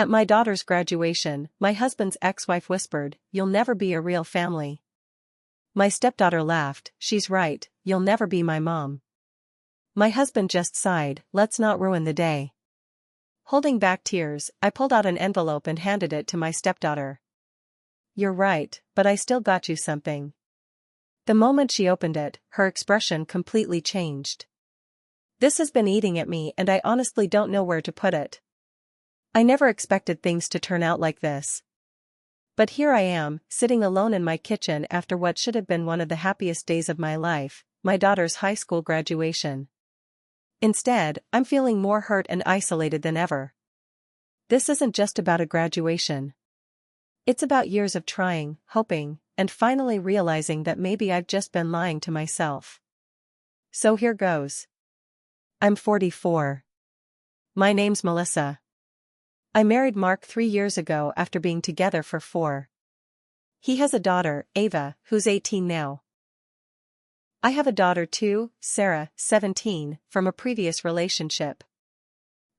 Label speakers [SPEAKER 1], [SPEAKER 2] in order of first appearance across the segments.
[SPEAKER 1] At my daughter's graduation, my husband's ex-wife whispered, "You'll never be a real family." My stepdaughter laughed, "She's right, you'll never be my mom." My husband just sighed, "Let's not ruin the day." Holding back tears, I pulled out an envelope and handed it to my stepdaughter. "You're right, but I still got you something." The moment she opened it, her expression completely changed. "This has been eating at me and I honestly don't know where to put it. I never expected things to turn out like this. But here I am, sitting alone in my kitchen after what should have been one of the happiest days of my life, my daughter's high school graduation. Instead, I'm feeling more hurt and isolated than ever. This isn't just about a graduation. It's about years of trying, hoping, and finally realizing that maybe I've just been lying to myself. So here goes. I'm 44. My name's Melissa. I married Mark 3 years ago after being together for 4. He has a daughter, Ava, who's 18 now. I have a daughter too, Sarah, 17, from a previous relationship.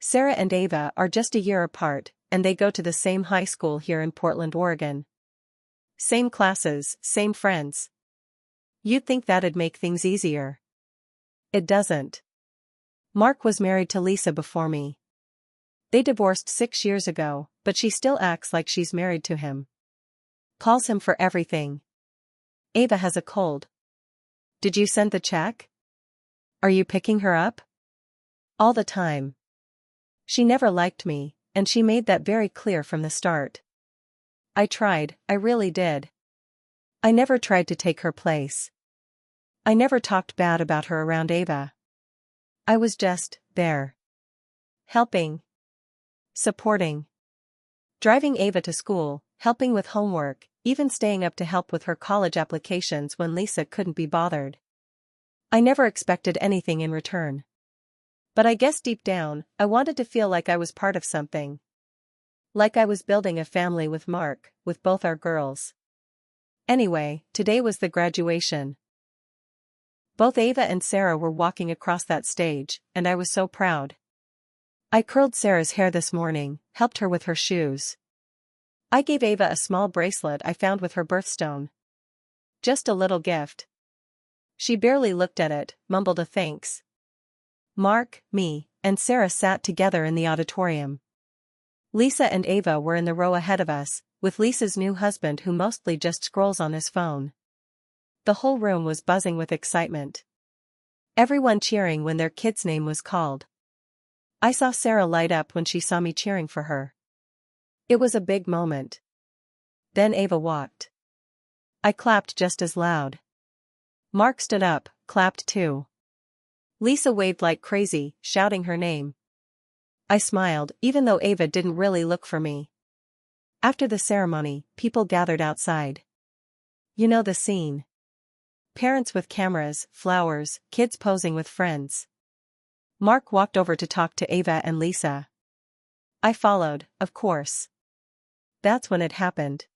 [SPEAKER 1] Sarah and Ava are just a year apart, and they go to the same high school here in Portland, Oregon. Same classes, same friends. You'd think that'd make things easier. It doesn't. Mark was married to Lisa before me. They divorced 6 years ago, but she still acts like she's married to him. Calls him for everything. Ava has a cold. Did you send the check? Are you picking her up? All the time. She never liked me, and she made that very clear from the start. I tried, I really did. I never tried to take her place. I never talked bad about her around Ava. I was just there. Helping. Supporting. Driving Ava to school, helping with homework, even staying up to help with her college applications when Lisa couldn't be bothered. I never expected anything in return. But I guess deep down, I wanted to feel like I was part of something. Like I was building a family with Mark, with both our girls. Anyway, today was the graduation. Both Ava and Sarah were walking across that stage, and I was so proud. I curled Sarah's hair this morning, helped her with her shoes. I gave Ava a small bracelet I found with her birthstone. Just a little gift. She barely looked at it, mumbled a thanks. Mark, me, and Sarah sat together in the auditorium. Lisa and Ava were in the row ahead of us, with Lisa's new husband who mostly just scrolls on his phone. The whole room was buzzing with excitement. Everyone cheering when their kid's name was called. I saw Sarah light up when she saw me cheering for her. It was a big moment. Then Ava walked. I clapped just as loud. Mark stood up, clapped too. Lisa waved like crazy, shouting her name. I smiled, even though Ava didn't really look for me. After the ceremony, people gathered outside. You know the scene. Parents with cameras, flowers, kids posing with friends. Mark walked over to talk to Ava and Lisa. I followed, of course. That's when it happened.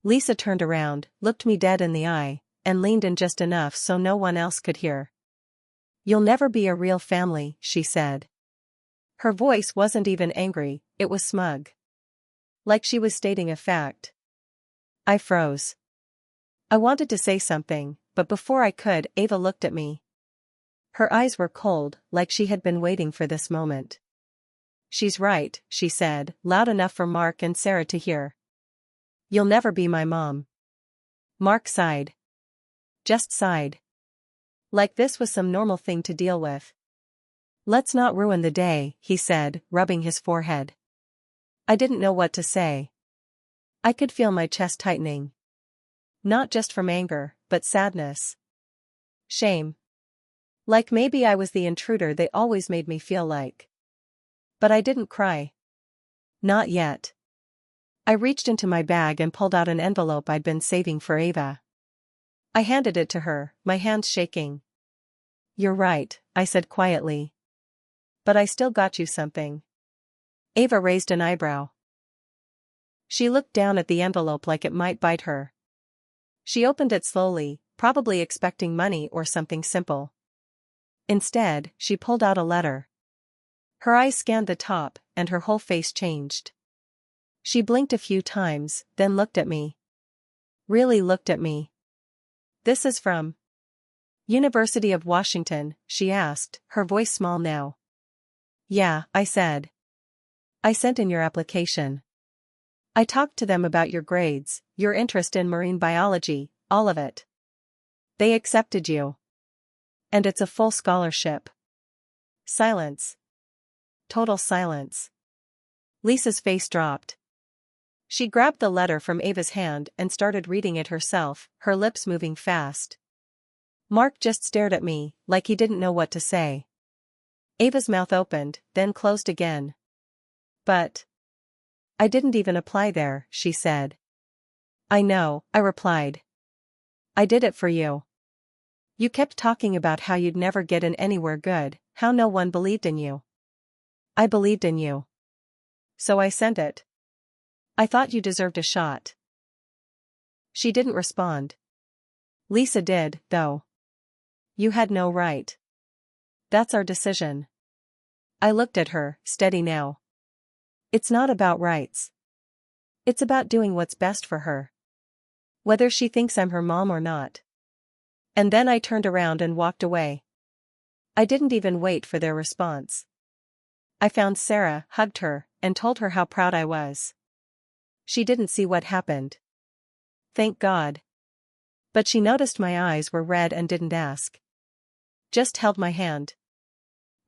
[SPEAKER 1] Lisa turned around, looked me dead in the eye, and leaned in just enough so no one else could hear. You'll never be a real family, she said. Her voice wasn't even angry, it was smug. Like she was stating a fact. I froze. I wanted to say something, but before I could, Ava looked at me. Her eyes were cold, like she had been waiting for this moment. She's right, she said, loud enough for Mark and Sarah to hear. You'll never be my mom. Mark sighed. Just sighed. Like this was some normal thing to deal with. Let's not ruin the day, he said, rubbing his forehead. I didn't know what to say. I could feel my chest tightening. Not just from anger, but sadness. Shame. Like maybe I was the intruder they always made me feel like. But I didn't cry. Not yet. I reached into my bag and pulled out an envelope I'd been saving for Ava. I handed it to her, my hands shaking. You're right, I said quietly. But I still got you something. Ava raised an eyebrow. She looked down at the envelope like it might bite her. She opened it slowly, probably expecting money or something simple. Instead, she pulled out a letter. Her eyes scanned the top, and her whole face changed. She blinked a few times, then looked at me. Really looked at me. "This is from University of Washington?" she asked, her voice small now. "Yeah," I said. "I sent in your application. I talked to them about your grades, your interest in marine biology, all of it. They accepted you. And it's a full scholarship." Silence. Total silence. Lisa's face dropped. She grabbed the letter from Ava's hand and started reading it herself, her lips moving fast. Mark just stared at me, like he didn't know what to say. Ava's mouth opened, then closed again. "But I didn't even apply there," she said. "I know," I replied. "I did it for you. You kept talking about how you'd never get in anywhere good, how no one believed in you. I believed in you. So I sent it. I thought you deserved a shot." She didn't respond. "Lisa did, though. You had no right. That's our decision." I looked at her, steady now. "It's not about rights. It's about doing what's best for her. Whether she thinks I'm her mom or not." And then I turned around and walked away. I didn't even wait for their response. I found Sarah, hugged her, and told her how proud I was. She didn't see what happened. Thank God. But she noticed my eyes were red and didn't ask. Just held my hand.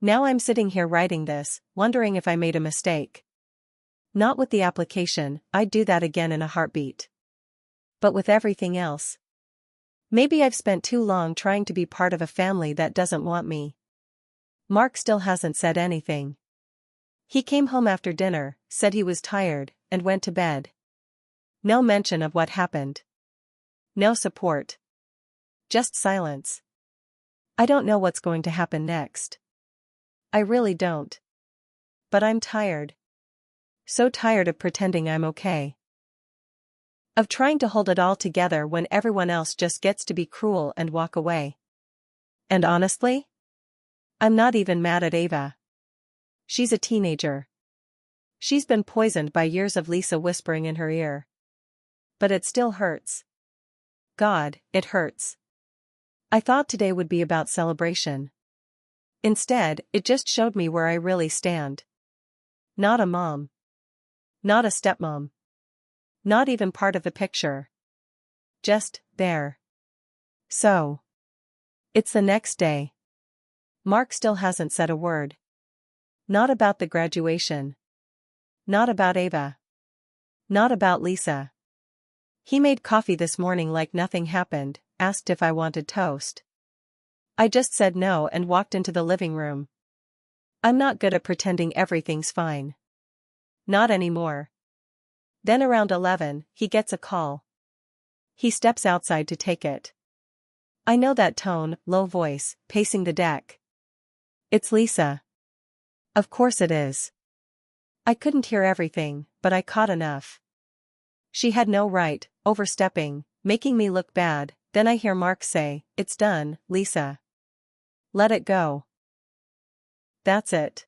[SPEAKER 1] Now I'm sitting here writing this, wondering if I made a mistake. Not with the application, I'd do that again in a heartbeat. But with everything else. Maybe I've spent too long trying to be part of a family that doesn't want me. Mark still hasn't said anything. He came home after dinner, said he was tired, and went to bed. No mention of what happened. No support. Just silence. I don't know what's going to happen next. I really don't. But I'm tired. So tired of pretending I'm okay. Of trying to hold it all together when everyone else just gets to be cruel and walk away. And honestly, I'm not even mad at Ava. She's a teenager. She's been poisoned by years of Lisa whispering in her ear. But it still hurts. God, it hurts. I thought today would be about celebration. Instead, it just showed me where I really stand. Not a mom. Not a stepmom. Not even part of the picture. Just there. So. It's the next day. Mark still hasn't said a word. Not about the graduation. Not about Ava. Not about Lisa. He made coffee this morning like nothing happened, asked if I wanted toast. I just said no and walked into the living room. I'm not good at pretending everything's fine. Not anymore. Then around 11, he gets a call. He steps outside to take it. I know that tone, low voice, pacing the deck. It's Lisa. Of course it is. I couldn't hear everything, but I caught enough. She had no right, overstepping, making me look bad. Then I hear Mark say, "It's done, Lisa. Let it go." That's it.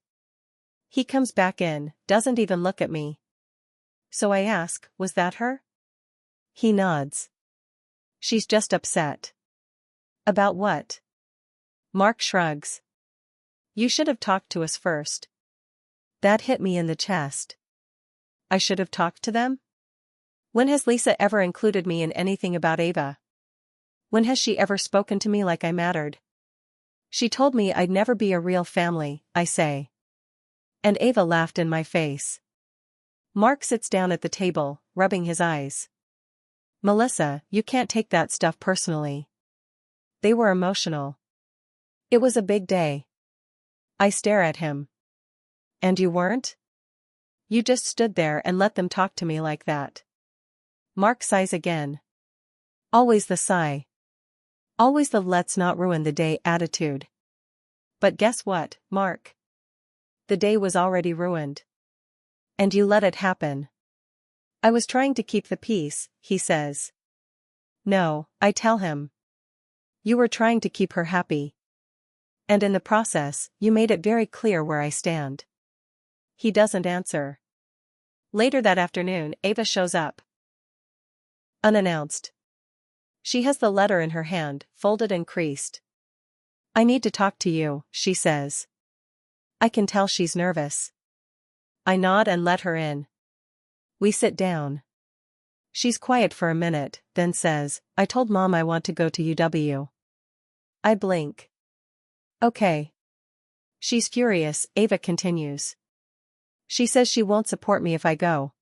[SPEAKER 1] He comes back in, doesn't even look at me. So I ask, was that her? He nods. She's just upset. About what? Mark shrugs. You should have talked to us first. That hit me in the chest. I should have talked to them? When has Lisa ever included me in anything about Ava? When has she ever spoken to me like I mattered? She told me I'd never be a real family, I say. And Ava laughed in my face. Mark sits down at the table, rubbing his eyes. Melissa, you can't take that stuff personally. They were emotional. It was a big day. I stare at him. And you weren't? You just stood there and let them talk to me like that. Mark sighs again. Always the sigh. Always the let's not ruin the day attitude. But guess what, Mark? The day was already ruined. And you let it happen. I was trying to keep the peace, he says. No, I tell him. You were trying to keep her happy. And in the process, you made it very clear where I stand. He doesn't answer. Later that afternoon, Ava shows up. Unannounced. She has the letter in her hand, folded and creased. "I need to talk to you," she says. I can tell she's nervous. I nod and let her in. We sit down. She's quiet for a minute, then says, "I told Mom I want to go to UW." I blink. Okay. She's furious, Ava continues. She says she won't support me if I go.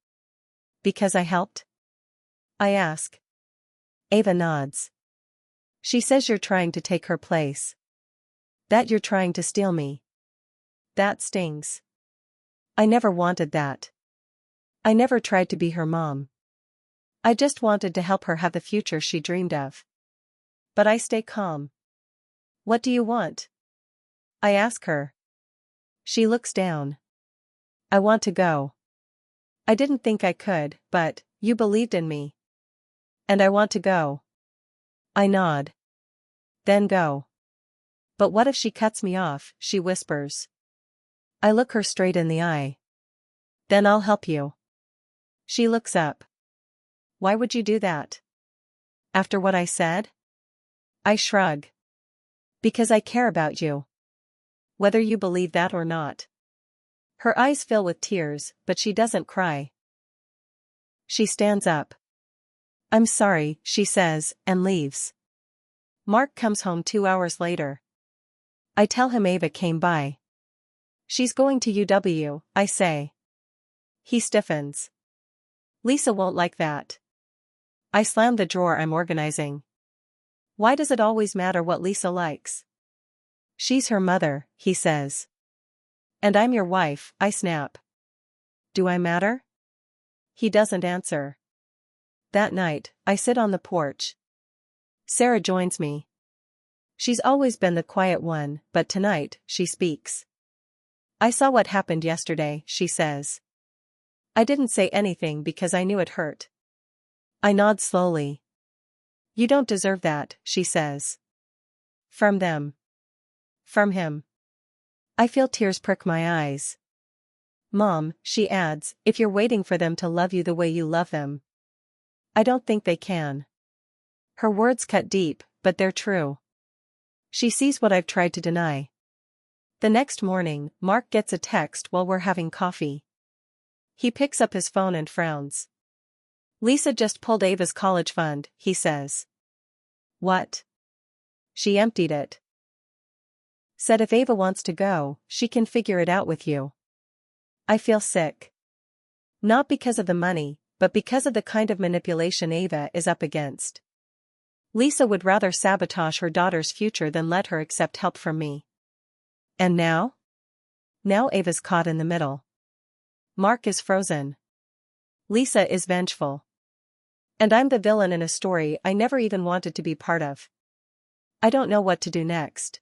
[SPEAKER 1] Because I helped? I ask. Ava nods. She says you're trying to take her place. That you're trying to steal me. That stings. I never wanted that. I never tried to be her mom. I just wanted to help her have the future she dreamed of. But I stay calm. What do you want? I ask her. She looks down. I want to go. I didn't think I could, but you believed in me. And I want to go. I nod. Then go. But what if she cuts me off, she whispers. I look her straight in the eye. Then I'll help you. She looks up. Why would you do that? After what I said? I shrug. Because I care about you. Whether you believe that or not. Her eyes fill with tears, but she doesn't cry. She stands up. I'm sorry, she says, and leaves. Mark comes home 2 hours later. I tell him Ava came by. She's going to UW, I say. He stiffens. Lisa won't like that. I slam the drawer I'm organizing. Why does it always matter what Lisa likes? She's her mother, he says. And I'm your wife, I snap. Do I matter? He doesn't answer. That night, I sit on the porch. Sarah joins me. She's always been the quiet one, but tonight, she speaks. I saw what happened yesterday, she says. I didn't say anything because I knew it hurt. I nod slowly. You don't deserve that, she says. From them. From him. I feel tears prick my eyes. Mom, she adds, if you're waiting for them to love you the way you love them. I don't think they can. Her words cut deep, but they're true. She sees what I've tried to deny. The next morning, Mark gets a text while we're having coffee. He picks up his phone and frowns. Lisa just pulled Ava's college fund, he says. What? She emptied it. Said if Ava wants to go, she can figure it out with you. I feel sick. Not because of the money, but because of the kind of manipulation Ava is up against. Lisa would rather sabotage her daughter's future than let her accept help from me. And now? Now Ava's caught in the middle. Mark is frozen. Lisa is vengeful. And I'm the villain in a story I never even wanted to be part of. I don't know what to do next.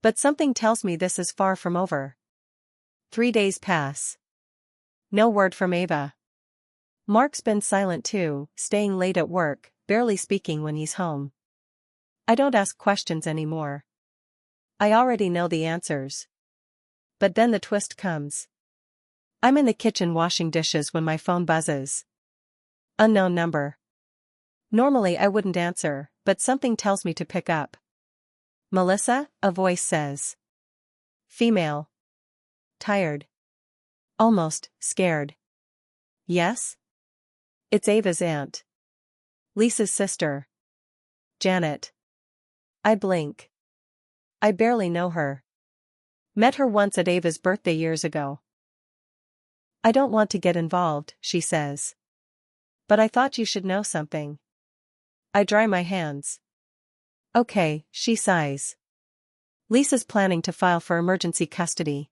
[SPEAKER 1] But something tells me this is far from over. 3 days pass. No word from Ava. Mark's been silent too, staying late at work, barely speaking when he's home. I don't ask questions anymore. I already know the answers. But then the twist comes. I'm in the kitchen washing dishes when my phone buzzes. Unknown number. Normally I wouldn't answer, but something tells me to pick up. Melissa, a voice says. Female. Tired. Almost scared. Yes? It's Ava's aunt. Lisa's sister. Janet. I blink. I barely know her. Met her once at Ava's birthday years ago. I don't want to get involved, she says. But I thought you should know something. I dry my hands. Okay, she sighs. Lisa's planning to file for emergency custody.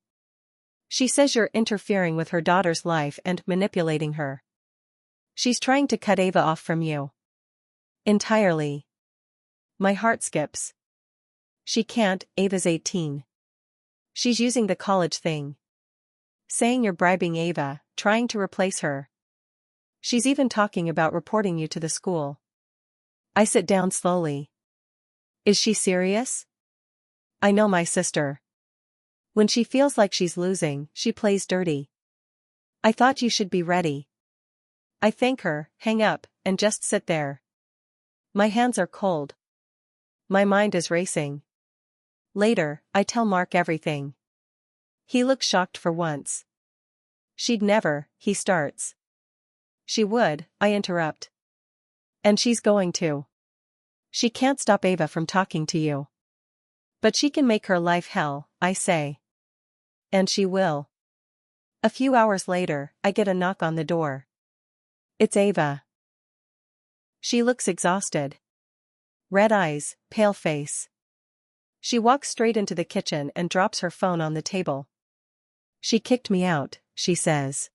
[SPEAKER 1] She says you're interfering with her daughter's life and manipulating her. She's trying to cut Ava off from you. Entirely. My heart skips. She can't, Ava's 18. She's using the college thing. Saying you're bribing Ava, trying to replace her. She's even talking about reporting you to the school. I sit down slowly. Is she serious? I know my sister. When she feels like she's losing, she plays dirty. I thought you should be ready. I thank her, hang up, and just sit there. My hands are cold. My mind is racing. Later, I tell Mark everything. He looks shocked for once. She'd never, he starts. She would, I interrupt. And she's going to. She can't stop Ava from talking to you. But she can make her life hell, I say. And she will. A few hours later, I get a knock on the door. It's Ava. She looks exhausted. Red eyes, pale face. She walks straight into the kitchen and drops her phone on the table. She kicked me out, she says.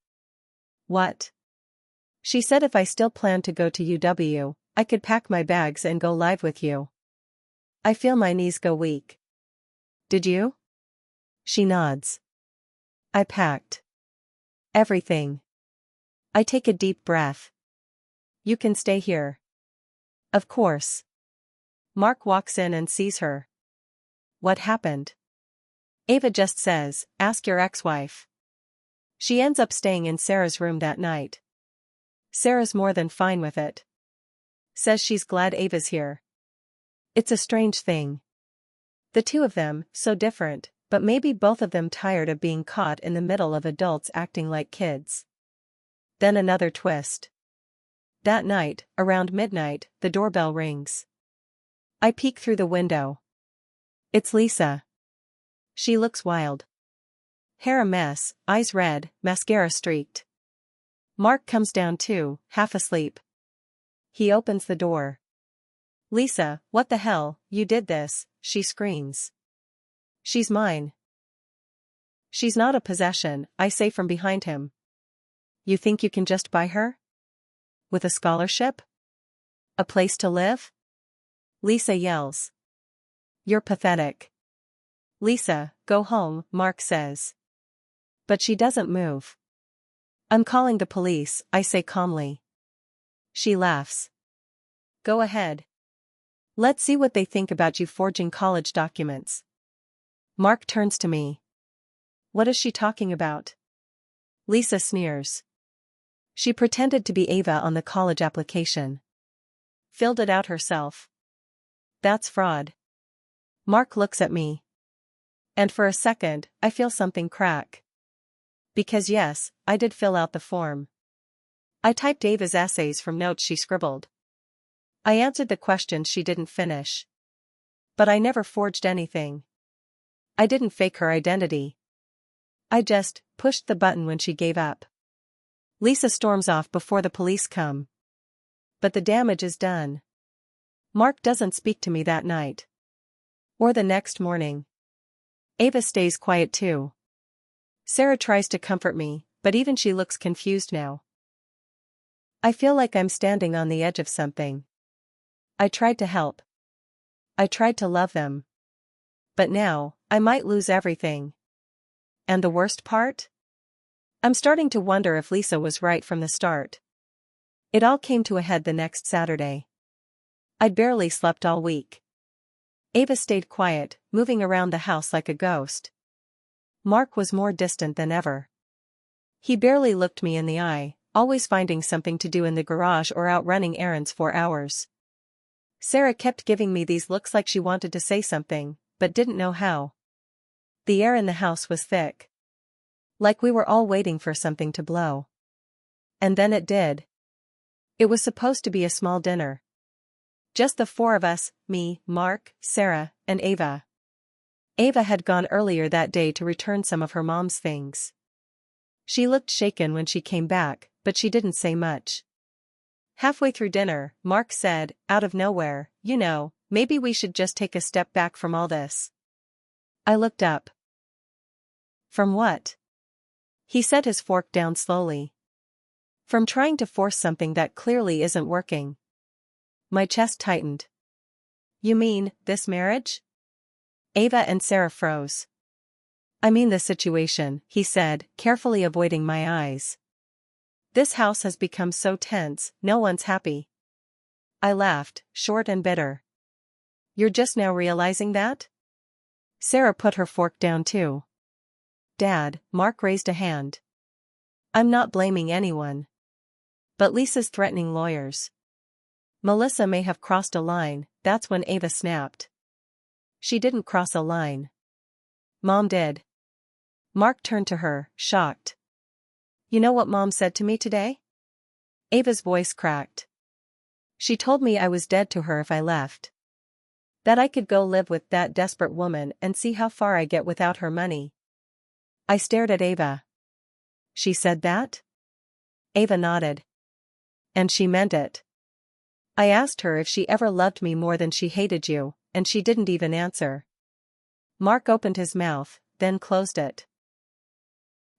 [SPEAKER 1] What? She said if I still planned to go to UW, I could pack my bags and go live with you. I feel my knees go weak. Did you? She nods. I packed. Everything. I take a deep breath. You can stay here. Of course. Mark walks in and sees her. What happened? Ava just says, ask your ex-wife. She ends up staying in Sarah's room that night. Sarah's more than fine with it. Says she's glad Ava's here. It's a strange thing. The two of them, so different, but maybe both of them tired of being caught in the middle of adults acting like kids. Then another twist. That night, around midnight, the doorbell rings. I peek through the window. It's Lisa. She looks wild. Hair a mess, eyes red, mascara streaked. Mark comes down too, half asleep. He opens the door. Lisa, what the hell, you did this, she screams. She's mine. She's not a possession, I say from behind him. You think you can just buy her? With a scholarship? A place to live? Lisa yells. You're pathetic. Lisa, go home, Mark says. But she doesn't move. I'm calling the police, I say calmly. She laughs. Go ahead. Let's see what they think about you forging college documents. Mark turns to me. What is she talking about? Lisa sneers. She pretended to be Ava on the college application. Filled it out herself. That's fraud. Mark looks at me. And for a second, I feel something crack. Because yes, I did fill out the form. I typed Ava's essays from notes she scribbled. I answered the questions she didn't finish. But I never forged anything. I didn't fake her identity. I just pushed the button when she gave up. Lisa storms off before the police come. But the damage is done. Mark doesn't speak to me that night. Or the next morning. Ava stays quiet too. Sarah tries to comfort me, but even she looks confused now. I feel like I'm standing on the edge of something. I tried to help. I tried to love them. But now, I might lose everything. And the worst part? I'm starting to wonder if Lisa was right from the start. It all came to a head the next Saturday. I'd barely slept all week. Ava stayed quiet, moving around the house like a ghost. Mark was more distant than ever. He barely looked me in the eye, always finding something to do in the garage or out running errands for hours. Sarah kept giving me these looks like she wanted to say something, but didn't know how. The air in the house was thick. Like we were all waiting for something to blow. And then it did. It was supposed to be a small dinner. Just the four of us, me, Mark, Sarah, and Ava. Ava had gone earlier that day to return some of her mom's things. She looked shaken when she came back, but she didn't say much. Halfway through dinner, Mark said, out of nowhere, you know, maybe we should just take a step back from all this. I looked up. From what? He set his fork down slowly. From trying to force something that clearly isn't working. My chest tightened. You mean, this marriage? Ava and Sarah froze. I mean the situation, he said, carefully avoiding my eyes. This house has become so tense, no one's happy. I laughed, short and bitter. You're just now realizing that? Sarah put her fork down too. Dad, Mark raised a hand. I'm not blaming anyone. But Lisa's threatening lawyers. Melissa may have crossed a line, that's when Ava snapped. She didn't cross a line. Mom did. Mark turned to her, shocked. You know what Mom said to me today? Ava's voice cracked. She told me I was dead to her if I left. That I could go live with that desperate woman and see how far I get without her money. I stared at Ava. She said that? Ava nodded. And she meant it. I asked her if she ever loved me more than she hated you, and she didn't even answer. Mark opened his mouth, then closed it.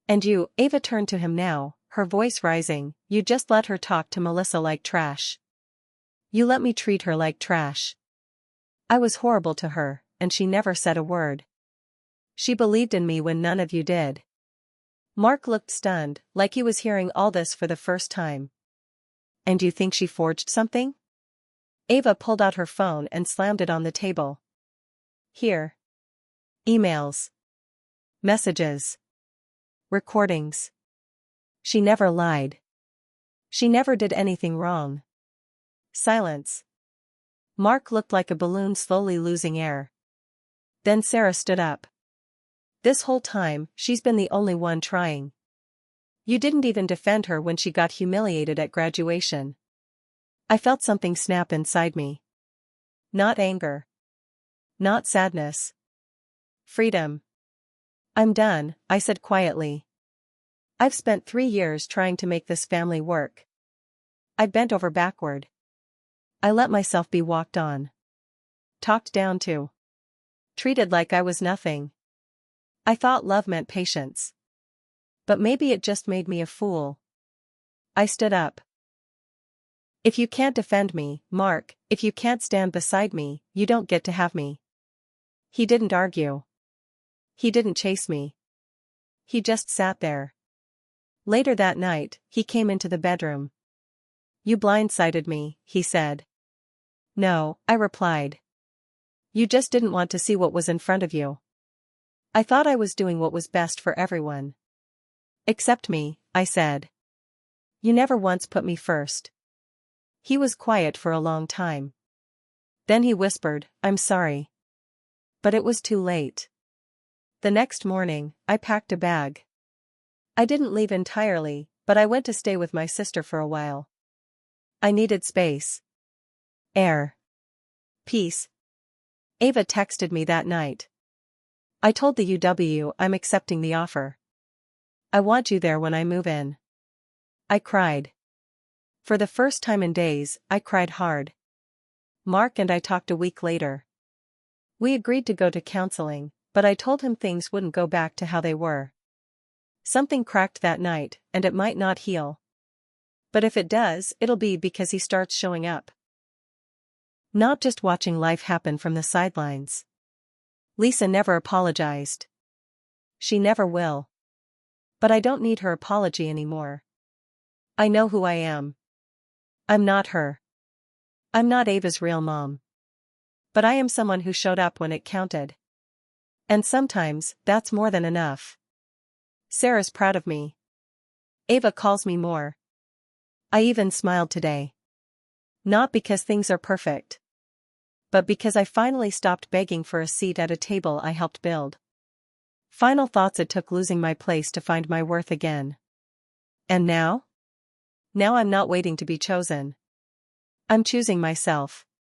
[SPEAKER 1] And you, Ava turned to him now, her voice rising, you just let her talk to Melissa like trash. You let me treat her like trash. I was horrible to her, and she never said a word. She believed in me when none of you did. Mark looked stunned, like he was hearing all this for the first time. And you think she forged something? Ava pulled out her phone and slammed it on the table. Here. Emails. Messages. Recordings. She never lied. She never did anything wrong. Silence. Mark looked like a balloon slowly losing air. Then Sarah stood up. This whole time, she's been the only one trying. You didn't even defend her when she got humiliated at graduation. I felt something snap inside me. Not anger. Not sadness. Freedom. I'm done, I said quietly. I've spent 3 years trying to make this family work. I bent over backward. I let myself be walked on. Talked down to. Treated like I was nothing. I thought love meant patience. But maybe it just made me a fool. I stood up. If you can't defend me, Mark, if you can't stand beside me, you don't get to have me. He didn't argue. He didn't chase me. He just sat there. Later that night, he came into the bedroom. You blindsided me, he said. No, I replied. You just didn't want to see what was in front of you. I thought I was doing what was best for everyone. Except me, I said. You never once put me first. He was quiet for a long time. Then he whispered, I'm sorry. But it was too late. The next morning, I packed a bag. I didn't leave entirely, but I went to stay with my sister for a while. I needed space. Air. Peace. Ava texted me that night. I told the UW I'm accepting the offer. I want you there when I move in. I cried. For the first time in days, I cried hard. Mark and I talked a week later. We agreed to go to counseling, but I told him things wouldn't go back to how they were. Something cracked that night, and it might not heal. But if it does, it'll be because he starts showing up. Not just watching life happen from the sidelines. Lisa never apologized. She never will. But I don't need her apology anymore. I know who I am. I'm not her. I'm not Ava's real mom. But I am someone who showed up when it counted. And sometimes, that's more than enough. Sarah's proud of me. Ava calls me more. I even smiled today. Not because things are perfect. But because I finally stopped begging for a seat at a table I helped build. Final thoughts: it took losing my place to find my worth again. And now? Now I'm not waiting to be chosen. I'm choosing myself.